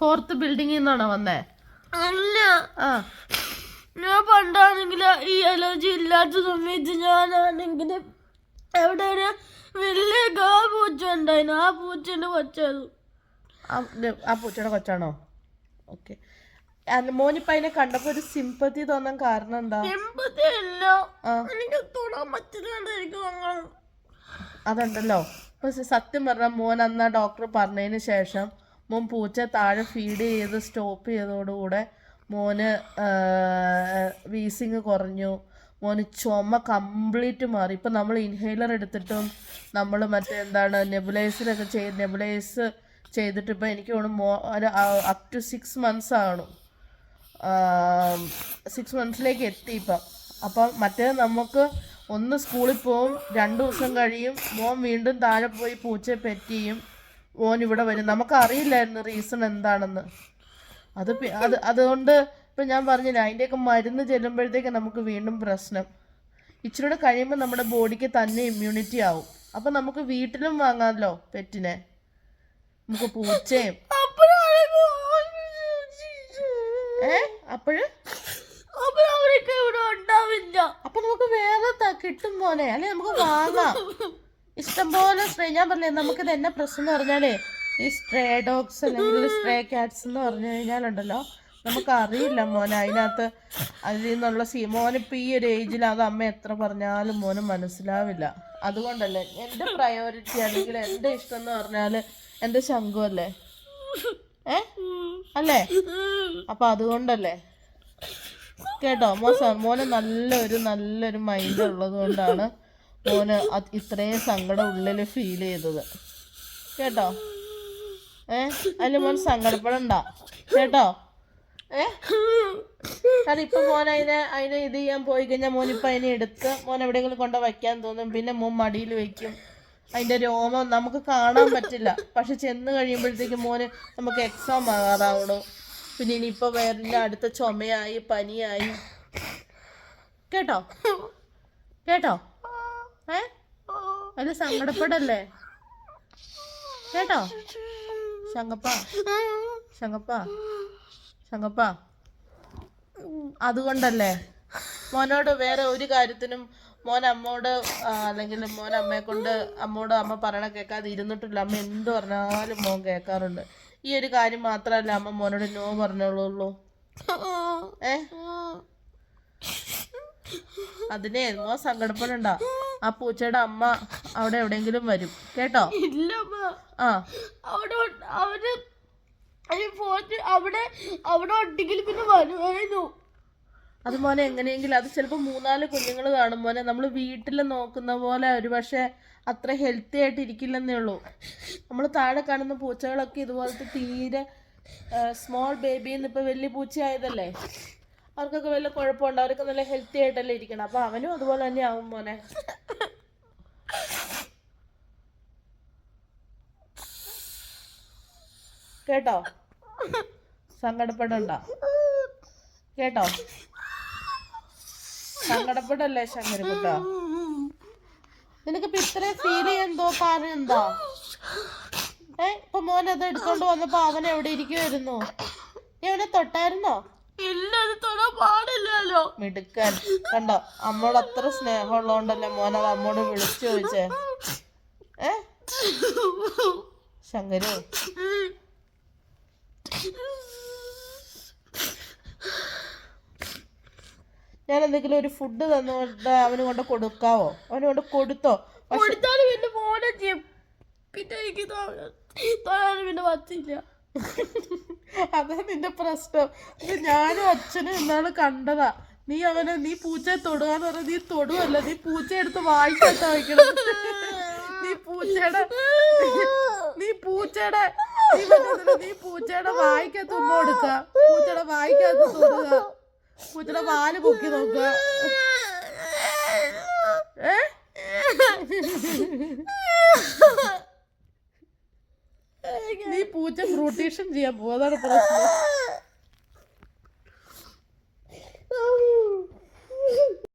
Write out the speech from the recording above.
4th ബിൽഡിങ്ങിൽ നിന്നാണോ വന്നേ? അല്ല, ആ ഞാൻ പണ്ടാണെങ്കിൽ ഈ അലർജി ഇല്ലാത്ത സമയത്ത് ഞാനാണെങ്കിൽ എവിടെ ഒരു വലിയ പൂച്ച ഉണ്ടായിരുന്നു. ആ പൂച്ചന്റെ കൊച്ചത്. ആ പൂച്ചയുടെ കൊച്ചാണോ? ഓക്കെ. മോനിപ്പ അതിനെ കണ്ടപ്പോ ഒരു സിമ്പത്തി തോന്നാൻ കാരണം എന്താ? സിമ്പത്തി അല്ല, എനിക്ക് തൊടാൻ പറ്റില്ല. അതുണ്ടല്ലോ. ഇപ്പൊ സത്യം പറഞ്ഞ മോൻ അന്ന് ഡോക്ടർ പറഞ്ഞതിന് ശേഷം മോൻ പൂച്ച താഴെ ഫീഡ് ചെയ്ത് സ്റ്റോപ്പ് ചെയ്തതോടുകൂടെ മോന് വീസിങ് കുറഞ്ഞു, മോന് ചുമ കംപ്ലീറ്റ് മാറി. ഇപ്പം നമ്മൾ ഇൻഹേലർ എടുത്തിട്ടും നമ്മൾ മറ്റേ എന്താണ് നെബുലൈസ് ചെയ്തിട്ട് ഇപ്പം എനിക്ക് തോന്നുന്നു അപ് ടു 6 months ആണ്. 6 monthsലേക്ക് എത്തി ഇപ്പം. അപ്പം മറ്റേ നമുക്ക് ഒന്ന് സ്കൂളിൽ പോവും, 2 ദിവസം കഴിയും, മോൻ വീണ്ടും താഴെ പോയി പൂച്ചയെ പെറ്റ് ചെയ്യും, മോൻ ഇവിടെ വരും. നമുക്കറിയില്ലായിരുന്നു റീസൺ എന്താണെന്ന്. അതുകൊണ്ട് ഇപ്പം ഞാൻ പറഞ്ഞില്ല, അതിൻ്റെയൊക്കെ മരുന്ന് ചെല്ലുമ്പോഴത്തേക്ക് നമുക്ക് വീണ്ടും പ്രശ്നം. ഇച്ചിരൂടെ കഴിയുമ്പോൾ നമ്മുടെ ബോഡിക്ക് തന്നെ ഇമ്മ്യൂണിറ്റി ആവും. അപ്പം നമുക്ക് വീട്ടിലും വാങ്ങാമല്ലോ പെറ്റിനെ. നമുക്ക് പൂച്ചയും അപ്പൊ നമുക്ക് വേറെ കിട്ടും പോലെ, അല്ലെ നമുക്ക് വാങ്ങാം ഇഷ്ടം പോലെ. ഞാൻ പറഞ്ഞേ നമുക്കിത് എന്നെ പ്രശ്നം എന്ന് പറഞ്ഞാലേ ഈ സ്ട്രേ ഡോഗ്സ് അല്ലെങ്കിൽ സ്ട്രേ കാറ്റ്സ് എന്ന് പറഞ്ഞു കഴിഞ്ഞാലുണ്ടല്ലോ, നമുക്കറിയില്ല മോനെ അതിനകത്ത് അതിൽ നിന്നുള്ള മോനിപ്പോൾ ഈ ഒരു ഏജിൽ അത് അമ്മ എത്ര പറഞ്ഞാലും മോന് മനസ്സിലാവില്ല. അതുകൊണ്ടല്ലേ എൻ്റെ പ്രയോറിറ്റി അല്ലെങ്കിൽ എൻ്റെ ഇഷ്ടം എന്ന് പറഞ്ഞാൽ എൻ്റെ ശംഖു അല്ലേ, അല്ലേ? അപ്പം അതുകൊണ്ടല്ലേ കേട്ടോ. മോന് നല്ലൊരു മൈൻഡ് ഉള്ളത് കൊണ്ടാണ് മോന് ഇത്രയും സങ്കടം ഉള്ളിൽ ഫീൽ ചെയ്തത് കേട്ടോ. അതിൽ മോൻ സങ്കടപ്പെടണ്ട കേട്ടോ. കാരണം ഇപ്പം മോൻ അതിനെ ഇത് ചെയ്യാൻ പോയി കഴിഞ്ഞാൽ മോനിപ്പം അതിനെ എടുത്ത് മോൻ എവിടെയെങ്കിലും കൊണ്ട് വയ്ക്കാൻ തോന്നും. പിന്നെ മോൻ മടിയിൽ വയ്ക്കും. അതിൻ്റെ രോമം നമുക്ക് കാണാൻ പറ്റില്ല. പക്ഷെ ചെന്ന് കഴിയുമ്പോഴത്തേക്കും മോന് നമുക്ക് എക്സാം ആകാറാവണം. പിന്നെ ഇനിയിപ്പോൾ വേറെ അടുത്ത ചുമയായി, പനിയായി കേട്ടോ കേട്ടോ. അതിൽ സങ്കടപ്പെടല്ലേ കേട്ടോ. ശങ്കപ്പ അതുകൊണ്ടല്ലേ മോനോട് വേറെ ഒരു കാര്യത്തിനും മോൻ അമ്മോട് അല്ലെങ്കിൽ മോൻ അമ്മയെ കൊണ്ട് അമ്മ പറയണ കേൾക്കാതെ ഇരുന്നിട്ടില്ല. അമ്മ എന്ത് പറഞ്ഞാലും മോൻ കേൾക്കാറുണ്ട്. ഈ ഒരു കാര്യം മാത്രമല്ല അമ്മ മോനോട് നോ പറഞ്ഞോളൂ. അതിനെ മോൻ സങ്കടപ്പെടണ്ട. ആ പൂച്ചയുടെ അമ്മ അവിടെ എവിടെയെങ്കിലും വരും കേട്ടോ. അവിടെ ഒട്ടിക്കല് പിന്നെ വരുമായിരുന്നു. അത് മോനെ എങ്ങനെയെങ്കിലും അത് ചിലപ്പോൾ 3-4 കുഞ്ഞുങ്ങൾ കാണും മോനെ. നമ്മൾ വീട്ടിൽ നോക്കുന്ന പോലെ ഒരു പക്ഷേ അത്ര ഹെൽത്തി ആയിട്ട് ഇരിക്കില്ലെന്നേ ഉള്ളൂ. നമ്മൾ താഴെ കാണുന്ന പൂച്ചകളൊക്കെ ഇതുപോലത്തെ തീരെ സ്മോൾ ബേബിന്ന് ഇപ്പോൾ വലിയ പൂച്ചയായതല്ലേ, അവർക്കൊക്കെ വല്ല കുഴപ്പമുണ്ട്. അവരൊക്കെ നല്ല ഹെൽത്തി ആയിട്ടല്ലേ ഇരിക്കണം. അപ്പം അവനും അതുപോലെ തന്നെ ആവും മോനെ. കേട്ടോ, സങ്കടപ്പെടണ്ട കേട്ടോ. സങ്കടപ്പെടല്ലേ ശങ്കരക്കുട്ട. നിനക്കിപ്പോ ഇത്രയും ഫീൽ ചെയ്യുന്നോ കാരണം എന്താ? ഇപ്പൊ മോൻ അത് എടുത്തോണ്ട് വന്നപ്പോ അവൻ എവിടെ ഇരിക്കുവായിരുന്നു? നീ അവനെ തൊട്ടായിരുന്നോ? ഇല്ല, തൊടാൻ പാടില്ലല്ലോ. മിടുക്കൻ. കണ്ടോ, അമ്മോട് അത്ര സ്നേഹമുള്ളതുകൊണ്ടല്ലേ മോൻ അത് അമ്മോട് വിളിച്ചു ചോദിച്ചേ. ശങ്കരു, ഞാൻ എന്തെങ്കിലും ഒരു ഫുഡ് തന്നുകൊണ്ട് അവന് കൊണ്ട് കൊടുക്കാവോ? അവന് കൊണ്ട് കൊടുത്തോ? അതാ നിന്റെ പ്രശ്നം. ഞാനും അച്ഛനും എന്നാണ് കണ്ടതാ. നീ പൂച്ചയെ തൊടുകാന്ന് പറഞ്ഞാൽ നീ തൊടുവല്ല, നീ പൂച്ചയെ എടുത്ത് വായിക്കത്താ വയ്ക്കണം. നീ പൂച്ചയുടെ വായിക്കകത്ത് ഉമ്മ കൊടുക്ക, പൂച്ചയുടെ വായിക്കകത്ത് തൊടുക, പൂച്ചയുടെ വാല് പൊക്കി നോക്കുക. നീ പൂച്ച ബ്രൂട്ടീഷൻ ചെയ്യാൻ പോവാ, അതാണ് പ്രശ്നം.